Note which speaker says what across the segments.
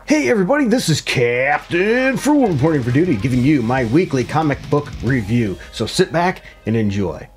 Speaker 1: Hey everybody, this is Captain Frugal reporting for duty, giving you my weekly comic book review. So sit back and enjoy.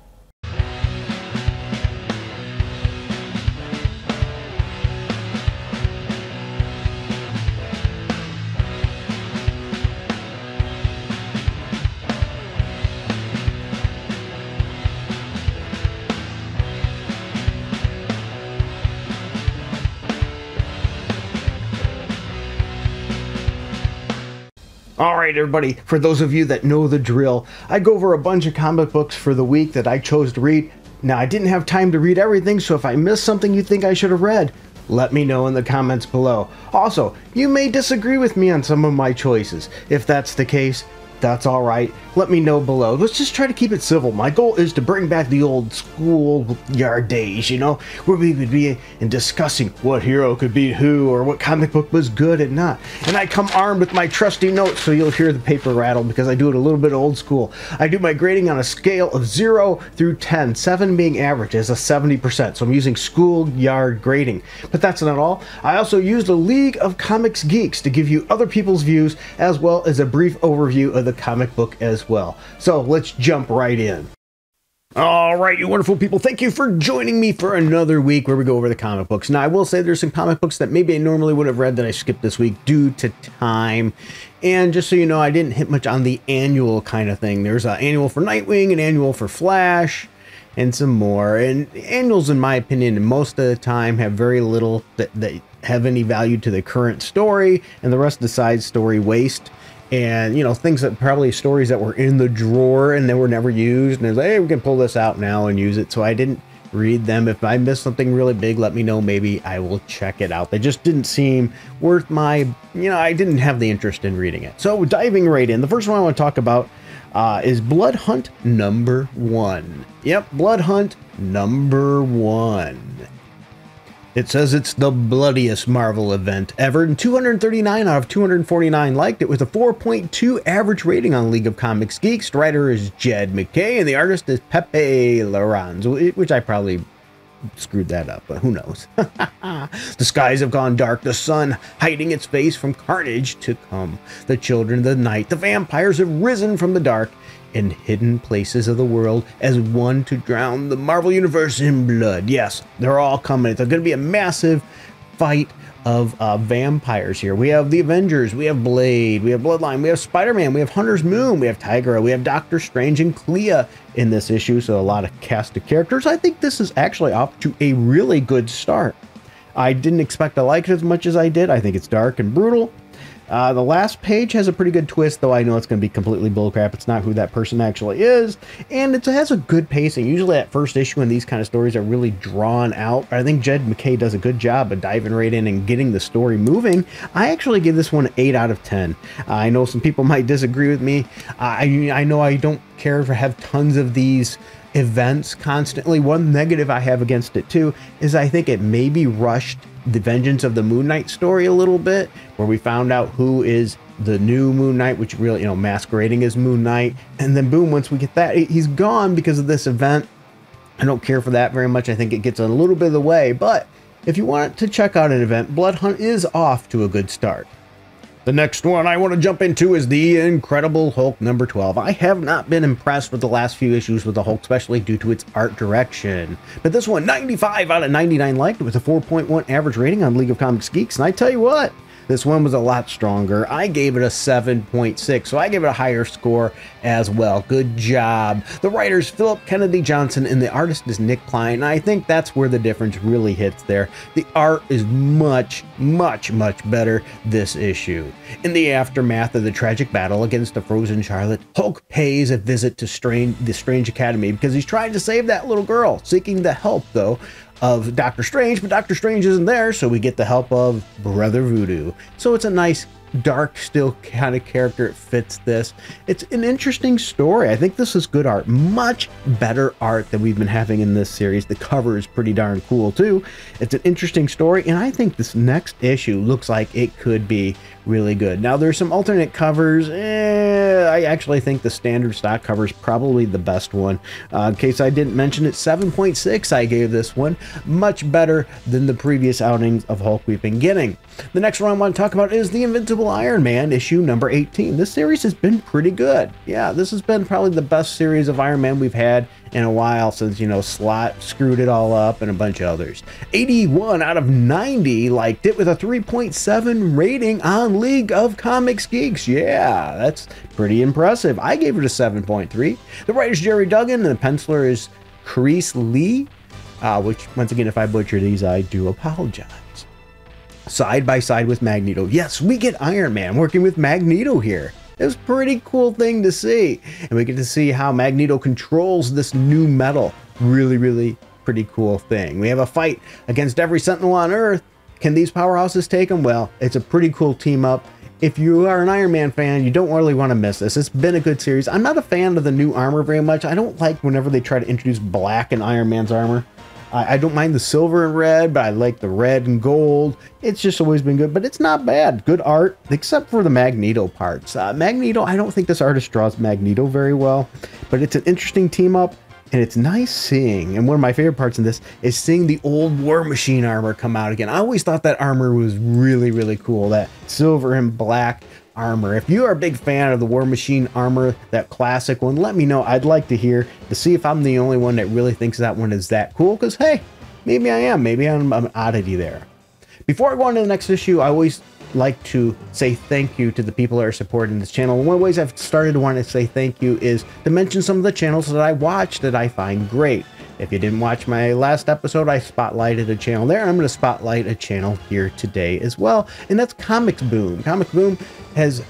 Speaker 1: Alright everybody, for those of you that know the drill, I go over a bunch of comic books for the week that I chose to read. Now I didn't have time to read everything, so if I missed something you think I should have read, let me know in the comments below. Also, you may disagree with me on some of my choices. If that's the case, that's alright. Let me know below. Let's just try to keep it civil. My goal is to bring back the old schoolyard days, you know, where we would be in discussing what hero could beat who or what comic book was good and not. And I come armed with my trusty notes, so you'll hear the paper rattle because I do it a little bit old school. I do my grading on a scale of 0 through 10, 7 being average as a 70%. So I'm using schoolyard grading. But that's not all. I also use the League of Comics Geeks to give you other people's views as well as a brief overview of the comic book as well. So let's jump right in. All right, you wonderful people, thank you for joining me for another week where we go over the comic books. Now, I will say there's some comic books that maybe I normally would have read that I skipped this week due to time. And just so you know, I didn't hit much on the annual kind of thing. There's an annual for Nightwing, an annual for Flash, and some more. And annuals, in my opinion, most of the time have very little that have any value to the current story, and the rest of the side story waste. And, you know, things that probably stories that were in the drawer and they were never used. And it's like, hey, we can pull this out now and use it. So I didn't read them. If I missed something really big, let me know. Maybe I will check it out. They just didn't seem worth my, you know, I didn't have the interest in reading it. So diving right in, the first one I want to talk about is Blood Hunt #1. Yep, Blood Hunt #1. It says it's the bloodiest Marvel event ever, and 239 out of 249 liked it with a 4.2 average rating on League of Comics Geeks. The writer is Jed McKay, and the artist is Pepe Larraz, which I probably screwed that up, but who knows. The skies have gone dark, the sun hiding its face from carnage to come. The children of the night, the vampires have risen from the dark in hidden places of the world as one to drown the Marvel Universe in blood. Yes, they're all coming. It's going to be a massive fight of vampires here. We have the Avengers, we have Blade, we have Bloodline, we have Spider-Man, we have Hunter's Moon, we have Tigra, we have Doctor Strange and Clea in this issue, so a lot of cast of characters. I think this is actually off to a really good start. I didn't expect to like it as much as I did. I think it's dark and brutal. The last page has a pretty good twist, though I know it's going to be completely bullcrap. It's not who that person actually is, and it has a good pacing. Usually that first issue in these kind of stories are really drawn out. I think Jed McKay does a good job of diving right in and getting the story moving. I actually give this one an 8 out of 10. I know some people might disagree with me. I know I don't care to have tons of these events constantly. One negative I have against it too is I think it maybe rushed the Vengeance of the Moon Knight story a little bit, where we found out who is the new Moon Knight, which really, you know, masquerading as Moon Knight, and then boom, once we get that, he's gone because of this event. I don't care for that very much. I think it gets a little bit of the way, but if you want to check out an event, Blood Hunt is off to a good start. The next one I want to jump into is the Incredible Hulk #12. I have not been impressed with the last few issues with the Hulk, especially due to its art direction. But this one, 95 out of 99 liked it with a 4.1 average rating on League of Comics Geeks. And I tell you what, this one was a lot stronger. I gave it a 7.6, so I gave it a higher score as well. Good job. The writer's Philip Kennedy Johnson and the artist is Nick Klein. And I think that's where the difference really hits there. The art is much, much, much better this issue. In the aftermath of the tragic battle against the frozen Charlotte, Hulk pays a visit to the Strange Academy because he's trying to save that little girl, seeking the help, though, of Doctor Strange, but Doctor Strange isn't there, so we get the help of Brother Voodoo. So it's a nice dark still kind of character. It fits this. It's an interesting story. I think this is good art, much better art than we've been having in this series. The cover is pretty darn cool too. It's an interesting story, and I think this next issue looks like it could be really good. Now there's some alternate covers. I actually think the standard stock cover is probably the best one. In case I didn't mention it, 7.6 I gave this one. Much better than the previous outings of Hulk we've been getting. The next one I want to talk about is the Invincible Iron Man issue number 18. This series has been pretty good. Yeah, this has been probably the best series of Iron Man we've had in a while since, you know, Slott screwed it all up and a bunch of others. 81 out of 90 liked it with a 3.7 rating on League of Comics Geeks. Yeah, that's pretty impressive. I gave it a 7.3. The writer's Jerry Duggan and the penciler is Chris Lee, which, once again, if I butcher these, I do apologize. Side by side with Magneto. Yes, we get Iron Man working with Magneto here. It was a pretty cool thing to see. And we get to see how Magneto controls this new metal. Really pretty cool thing. We have a fight against every Sentinel on Earth. Can these powerhouses take them? Well, it's a pretty cool team up. If you are an Iron Man fan, you don't really want to miss this. It's been a good series. I'm not a fan of the new armor very much. I don't like whenever they try to introduce black in Iron Man's armor. I don't mind the silver and red, but I like the red and gold. It's just always been good, but it's not bad. Good art, except for the Magneto parts. Magneto, I don't think this artist draws Magneto very well, but it's an interesting team up, and it's nice seeing, and one of my favorite parts in this is seeing the old War Machine armor come out again. I always thought that armor was really cool, that silver and black armor. If you are a big fan of the War Machine armor, that classic one, let me know. I'd like to hear, to see if I'm the only one that really thinks that one is that cool, because hey, maybe I am. Maybe I'm an oddity there. Before I go on to the next issue, I always like to say thank you to the people that are supporting this channel. One of the ways I've started to want to say thank you is to mention some of the channels that I watch that I find great. If you didn't watch my last episode, I spotlighted a channel there. I'm going to spotlight a channel here today as well, and that's Comics Boom. Comics Boom has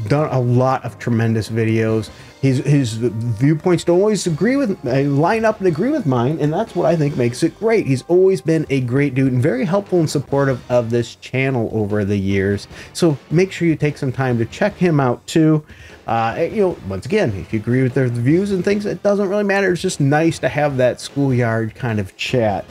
Speaker 1: done a lot of tremendous videos. His viewpoints don't always line up and agree with mine, and that's what I think makes it great. He's always been a great dude and very helpful and supportive of this channel over the years. So make sure you take some time to check him out too. You know, once again, if you agree with their views and things, it doesn't really matter. It's just nice to have that schoolyard kind of chat.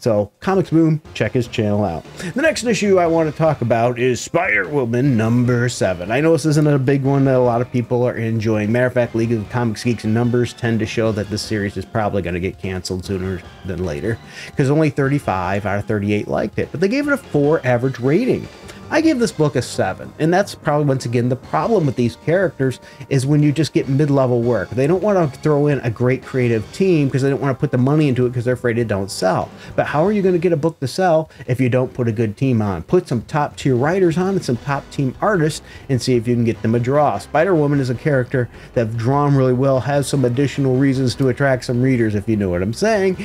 Speaker 1: So, Comics Boom, check his channel out. The next issue I want to talk about is Spider-Woman number 7. I know this isn't a big one that a lot of people are enjoying. Matter of fact, League of Comics Geeks and numbers tend to show that this series is probably going to get canceled sooner than later, because only 35 out of 38 liked it, but they gave it a 4 average rating. I gave this book a 7, and that's probably, once again, the problem with these characters is when you just get mid-level work. They don't want to throw in a great creative team because they don't want to put the money into it because they're afraid it don't sell. But how are you going to get a book to sell if you don't put a good team on? Put some top-tier writers on and some top-team artists and see if you can get them a draw. Spider-Woman is a character that's drawn really well, has some additional reasons to attract some readers, if you know what I'm saying,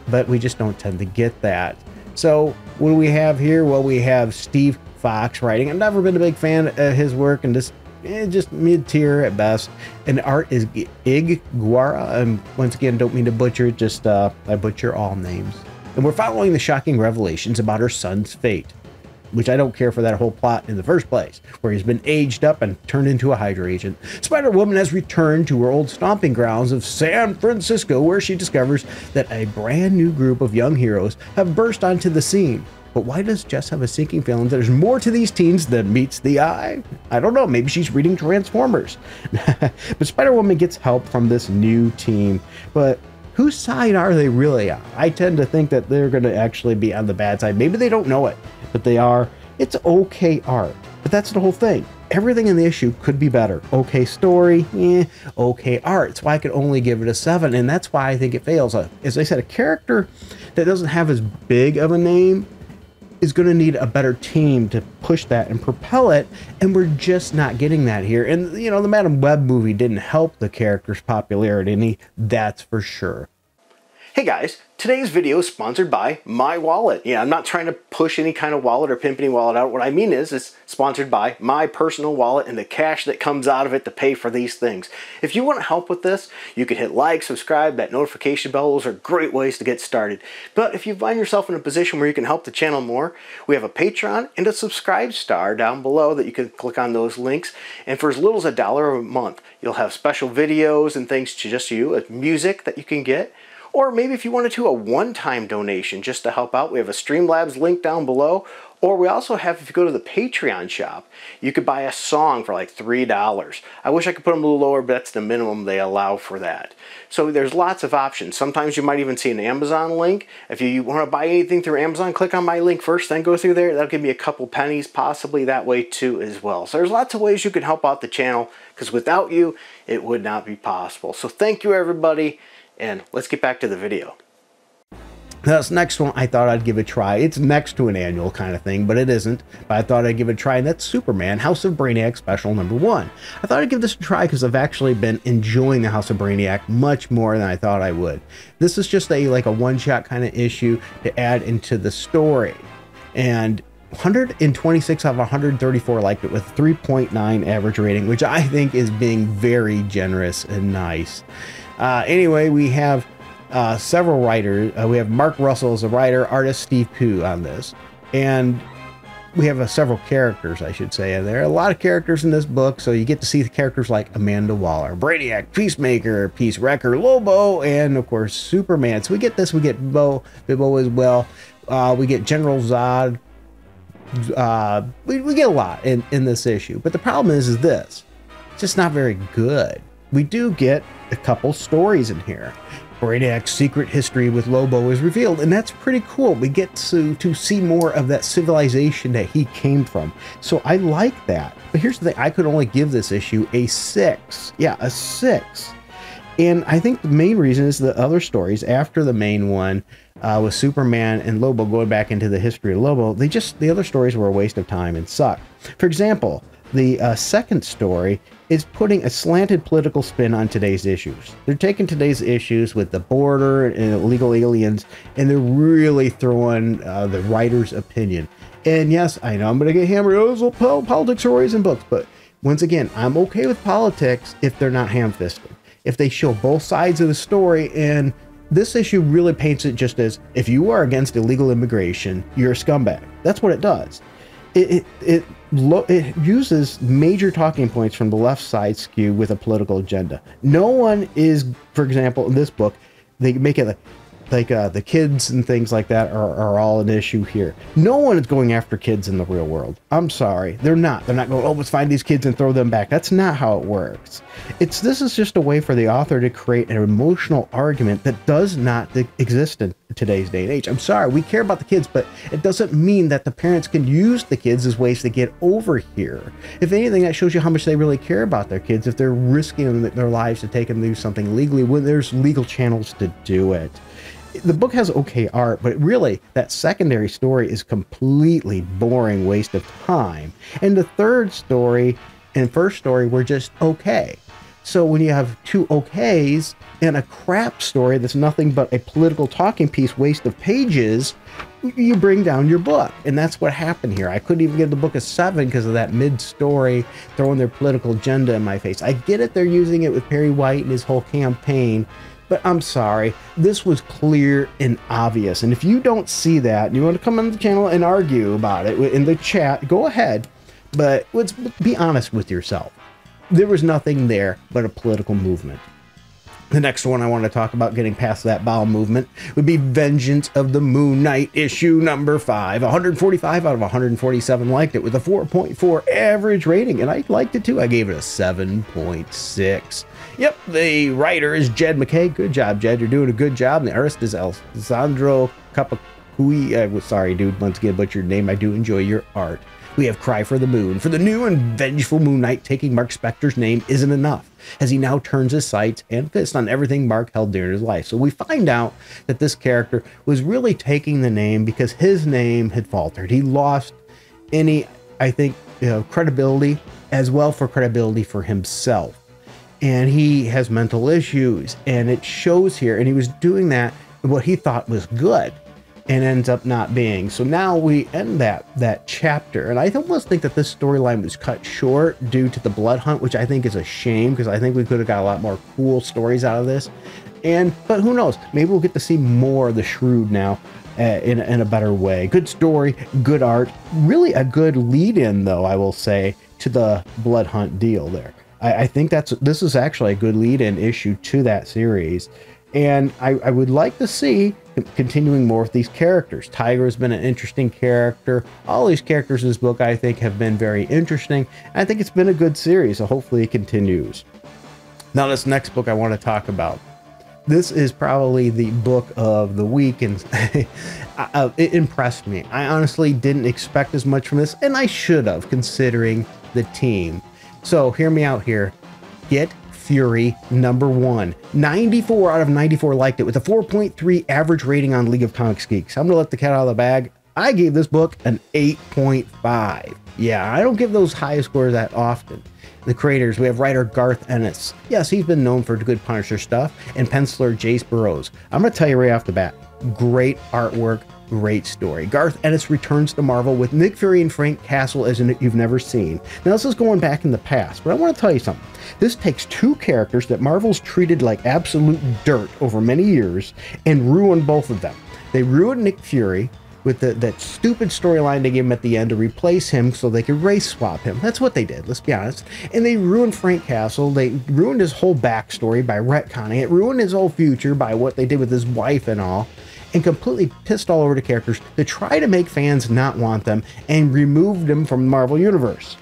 Speaker 1: but we just don't tend to get that. So what do we have here? Well, we have Steve Fox writing. I've never been a big fan of his work, and just mid-tier at best. And the art is Iguara, and once again, don't mean to butcher it, just I butcher all names. And we're following the shocking revelations about her son's fate, which I don't care for that whole plot in the first place, where he's been aged up and turned into a Hydra agent. Spider-Woman has returned to her old stomping grounds of San Francisco, where she discovers that a brand new group of young heroes have burst onto the scene. But why does Jess have a sinking feeling that there's more to these teens than meets the eye? I don't know, maybe she's reading Transformers. But Spider-Woman gets help from this new team. But whose side are they really on? I tend to think that they're going to actually be on the bad side. Maybe they don't know it, but they are. It's okay art. But that's the whole thing. Everything in the issue could be better. Okay story, okay art. That's why I could only give it a 7, and that's why I think it fails. As I said, a character that doesn't have as big of a name is going to need a better team to push that and propel it, and we're just not getting that here. And, you know, the Madam Web movie didn't help the character's popularity, that's for sure. Hey guys, today's video is sponsored by My Wallet. Yeah, I'm not trying to push any kind of wallet or pimp any wallet out. What I mean is it's sponsored by my personal wallet and the cash that comes out of it to pay for these things. If you want to help with this, you can hit like, subscribe, that notification bell. Those are great ways to get started. But if you find yourself in a position where you can help the channel more, we have a Patreon and a subscribe star down below that you can click on those links. And for as little as $1 a month, you'll have special videos and things to just you, music that you can get. Or maybe if you wanted to, a one-time donation just to help out, we have a Streamlabs link down below. Or we also have, if you go to the Patreon shop, you could buy a song for like $3. I wish I could put them a little lower, but that's the minimum they allow for that. So there's lots of options. Sometimes you might even see an Amazon link. If you want to buy anything through Amazon, click on my link first, then go through there. That'll give me a couple pennies possibly that way too as well. So there's lots of ways you can help out the channel, because without you, it would not be possible. So thank you everybody, and let's get back to the video. This next one I thought I'd give a try. It's next to an annual kind of thing, but it isn't. But I thought I'd give it a try, and that's Superman, House of Brainiac Special number 1. I thought I'd give this a try because I've actually been enjoying the House of Brainiac much more than I thought I would. This is just like a one-shot kind of issue to add into the story. And 126 out of 134 liked it with 3.9 average rating, which I think is being very generous and nice. Anyway, we have several writers. We have Mark Russell as a writer, artist Steve Pugh on this, and we have several characters, I should say, in there. A lot of characters in this book, so you get to see the characters like Amanda Waller, Brainiac, Peacemaker, Peace Wrecker, Lobo, and of course Superman. So we get this. We get Bibbo as well. We get General Zod. We get a lot in this issue, but the problem is this: it's just not very good. We do get a couple stories in here. Brainiac's secret history with Lobo is revealed, and that's pretty cool. We get to see more of that civilization that he came from. So I like that. But here's the thing, I could only give this issue a 6. Yeah, a 6. And I think the main reason is the other stories after the main one with Superman and Lobo going back into the history of Lobo, the other stories were a waste of time and suck. For example, the second story is putting a slanted political spin on today's issues. They're taking today's issues with the border and illegal aliens, and they're really throwing the writer's opinion. And yes, I know I'm going to get hammered. Oh, so politics are always in books. But once again, I'm okay with politics if they're not ham-fisted. If they show both sides of the story, and this issue really paints it just as, if you are against illegal immigration, you're a scumbag. That's what it does. It uses major talking points from the left side skew with a political agenda. No one is, for example, in this book, they make it like the kids and things like that are all an issue here. No one is going after kids in the real world. I'm sorry. They're not. They're not going, oh, let's find these kids and throw them back. That's not how it works. This is just a way for the author to create an emotional argument that does not exist in today's day and age. I'm sorry. We care about the kids, but it doesn't mean that the parents can use the kids as ways to get over here. If anything, that shows you how much they really care about their kids if they're risking their lives to take them to do something legally when there's legal channels to do it. The book has okay art, but really that secondary story is completely boring waste of time. And the third story and first story were just okay. So when you have two okays and a crap story that's nothing but a political talking piece waste of pages, you bring down your book. And that's what happened here. I couldn't even give the book a 7 because of that mid-story throwing their political agenda in my face. I get it, they're using it with Perry White and his whole campaign, but I'm sorry, this was clear and obvious. And if you don't see that and you want to come on the channel and argue about it in the chat, go ahead. But let's be honest with yourself. There was nothing there but a political movement. The next one I want to talk about, getting past that bowel movement, would be Vengeance of the Moon Knight issue number 5. 145 out of 147 liked it with a 4.4 average rating, and I liked it too. I gave it a 7.6. Yep, the writer is Jed MacKay. Good job, Jed. You're doing a good job. And the artist is Alessandro Capacui. Sorry, dude. Once again, butchered name. I do enjoy your art. We have Cry for the Moon. For the new and vengeful Moon Knight, taking Mark Spector's name isn't enough, as he now turns his sights and fists on everything Mark held dear in his life. So we find out that this character was really taking the name because his name had faltered. He lost any, I think, credibility, as well for credibility for himself. And he has mental issues, and it shows here. And he was doing that, what he thought was good, and ends up not being. So now we end that chapter, and I almost think that this storyline was cut short due to the blood hunt, which I think is a shame, because I think we could have got a lot more cool stories out of this. But who knows, maybe we'll get to see more of the Shrewd now in a better way. Good story, good art, really a good lead-in, though, I will say, to the blood hunt deal there. I think this is actually a good lead-in issue to that series. And I would like to see continuing more with these characters. Tiger has been an interesting character. All these characters in this book, I think, have been very interesting. I think it's been a good series, so hopefully it continues. Now, this next book I want to talk about. This is probably the book of the week, and it impressed me. I honestly didn't expect as much from this, and I should have, considering the team. So hear me out here. Get Fury #1. 94 out of 94 liked it with a 4.3 average rating on League of Comics Geeks. I'm gonna let the cat out of the bag. I gave this book an 8.5. Yeah, I don't give those high scores that often. The creators, we have writer Garth Ennis. Yes, he's been known for good Punisher stuff, and penciler Jace Burrows. I'm gonna tell you right off the bat, great artwork, great story. Garth Ennis returns to Marvel with Nick Fury and Frank Castle as you've never seen. Now, this is going back in the past, but I want to tell you something. This takes two characters that Marvel's treated like absolute dirt over many years and ruined both of them. They ruined Nick Fury with that stupid storyline they gave him at the end to replace him so they could race swap him. That's what they did, let's be honest. And they ruined Frank Castle. They ruined his whole backstory by retconning it, ruined his whole future by what they did with his wife and all, and completely pissed all over the characters to try to make fans not want them and remove them from the Marvel Universe.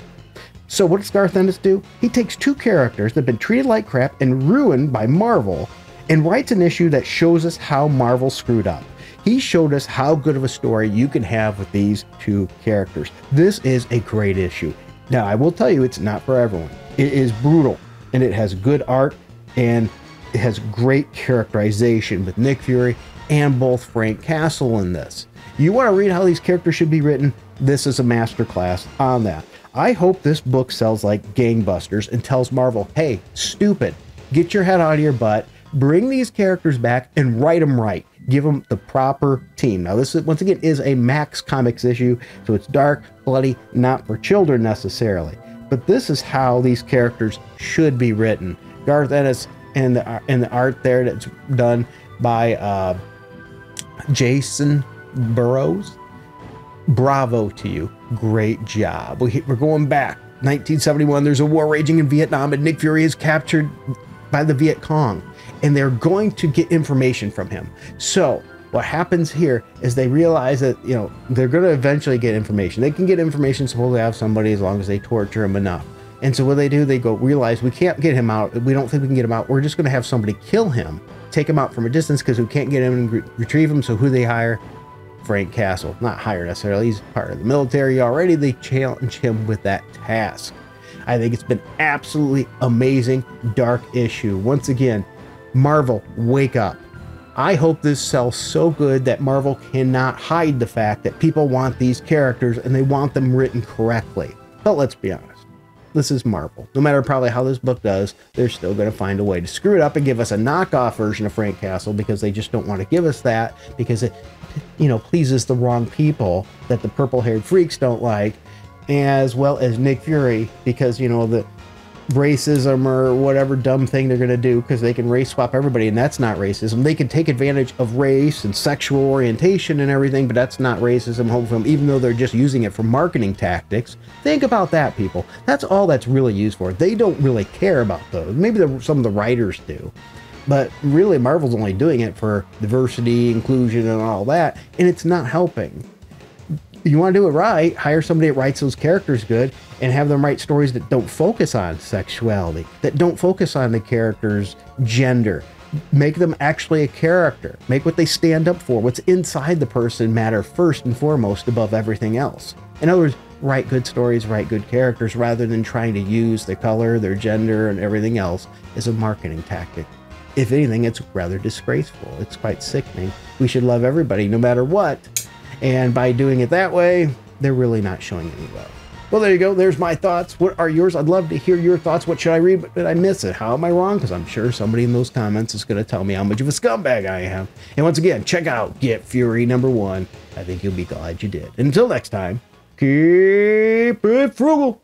Speaker 1: So what does Garth Ennis do? He takes two characters that have been treated like crap and ruined by Marvel and writes an issue that shows us how Marvel screwed up. He showed us how good of a story you can have with these two characters. This is a great issue. Now, I will tell you, it's not for everyone. It is brutal, and it has good art, and it has great characterization with Nick Fury and both Frank Castle in this. You want to read how these characters should be written? This is a masterclass on that. I hope this book sells like gangbusters and tells Marvel, hey, stupid, get your head out of your butt, bring these characters back and write them right. Give them the proper team. Now, this is, once again, is a Max Comics issue, so it's dark, bloody, not for children necessarily. But this is how these characters should be written. Garth Ennis and the art there that's done by Jason Burrows. Bravo to you. Great job. We're going back. 1971, there's a war raging in Vietnam, and Nick Fury is captured by the Viet Cong, and they're going to get information from him. So what happens here is they realize that, you know, they're going to eventually get information. They can get information, supposedly have somebody, as long as they torture him enough. And so what they do, they go realize we can't get him out. We don't think we can get him out. We're just going to have somebody kill him, take him out from a distance because we can't get him and retrieve him. So who they hire? Frank Castle. Not hire necessarily. He's part of the military already. They challenge him with that task. I think it's been absolutely amazing dark issue. Once again, Marvel, wake up. I hope this sells so good that Marvel cannot hide the fact that people want these characters and they want them written correctly. But let's be honest, this is Marvel. No matter probably how this book does, they're still going to find a way to screw it up and give us a knockoff version of Frank Castle because they just don't want to give us that because it, you know, pleases the wrong people that the purple-haired freaks don't like, as well as Nick Fury because, you know, the racism or whatever dumb thing they're going to do because they can race swap everybody, and that's not racism. They can take advantage of race and sexual orientation and everything, but that's not racism, hopefully, even though they're just using it for marketing tactics. Think about that, people. That's all that's really used for. They don't really care about those. Maybe some of the writers do, but really Marvel's only doing it for diversity, inclusion, and all that, and it's not helping. You want to do it right, hire somebody that writes those characters good and have them write stories that don't focus on sexuality, that don't focus on the character's gender. Make them actually a character. Make what they stand up for, what's inside the person, matter first and foremost above everything else. In other words, write good stories, write good characters, rather than trying to use their color, their gender, and everything else as a marketing tactic. If anything, it's rather disgraceful. It's quite sickening. We should love everybody no matter what. And by doing it that way, they're really not showing any love. Well, there you go. There's my thoughts. What are yours? I'd love to hear your thoughts. What should I read? But did I miss it? How am I wrong? Because I'm sure somebody in those comments is going to tell me how much of a scumbag I am. And once again, check out Get Fury #1. I think you'll be glad you did. Until next time, keep it frugal.